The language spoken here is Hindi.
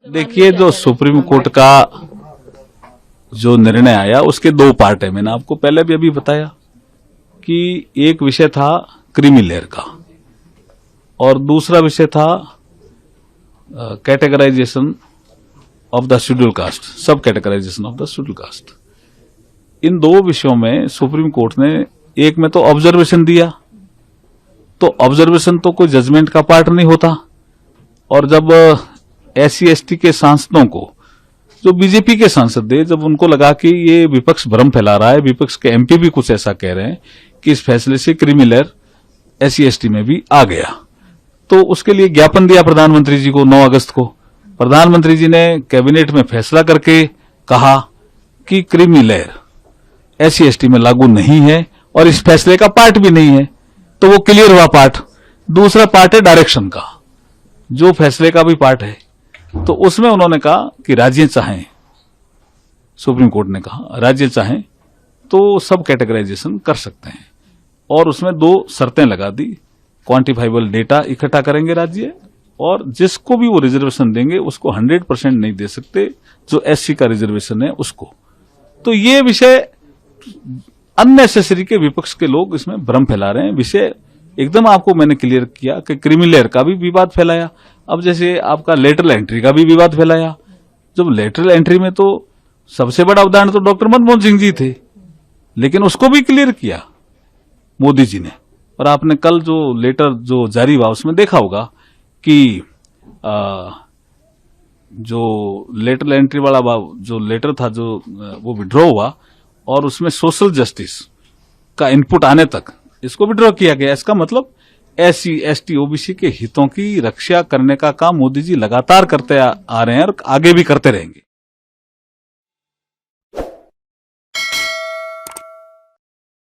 देखिए, जो सुप्रीम कोर्ट का जो निर्णय आया उसके दो पार्ट है। मैंने आपको पहले भी अभी बताया कि एक विषय था क्रीमी लेयर का और दूसरा विषय था categorization of the schedule caste, sub categorization of the schedule caste. इन दो विषयों में सुप्रीम कोर्ट ने एक में तो ऑब्जर्वेशन दिया, तो ऑब्जर्वेशन तो कोई जजमेंट का पार्ट नहीं होता। और जब SC/ST के सांसदों को, जो बीजेपी के सांसद थे, जब उनको लगा कि ये विपक्ष भ्रम फैला रहा है, विपक्ष के MP भी कुछ ऐसा कह रहे हैं कि इस फैसले से क्रीमी लेयर SC/ST में भी आ गया, तो उसके लिए ज्ञापन दिया प्रधानमंत्री जी को 9 अगस्त को। प्रधानमंत्री जी ने कैबिनेट में फैसला करके कहा कि क्रीमी लेयर SC/ST में लागू नहीं है और इस फैसले का पार्ट भी नहीं है, तो वो क्लियर हुआ पार्ट। दूसरा पार्ट है डायरेक्शन का, जो फैसले का भी पार्ट है। तो उसमें उन्होंने कहा कि राज्य चाहें, सुप्रीम कोर्ट ने कहा राज्य चाहें तो सब कैटेगराइजेशन कर सकते हैं, और उसमें 2 शर्तें लगा दी। क्वांटिफाइबल डेटा इकट्ठा करेंगे राज्य, और जिसको भी वो रिजर्वेशन देंगे उसको 100% नहीं दे सकते, जो SC का रिजर्वेशन है उसको। तो ये विषय अननेसेसरी के विपक्ष के लोग इसमें भ्रम फैला रहे हैं। विषय एकदम आपको मैंने क्लियर किया कि क्रीमी लेयर का भी विवाद फैलाया। अब जैसे आपका लेटरल एंट्री का भी विवाद फैलाया। जब लेटरल एंट्री में तो सबसे बड़ा उदाहरण तो डॉक्टर मनमोहन सिंह जी थे, लेकिन उसको भी क्लियर किया मोदी जी ने। और आपने कल जो लेटर जो जारी हुआ उसमें देखा होगा कि जो लेटरल एंट्री वाला जो लेटर था, जो वो विड्रॉ हुआ, और उसमें सोशल जस्टिस का इनपुट आने तक इसको विड्रॉ किया गया। इसका मतलब SC/ST OBC के हितों की रक्षा करने का काम मोदी जी लगातार करते आ रहे हैं और आगे भी करते रहेंगे।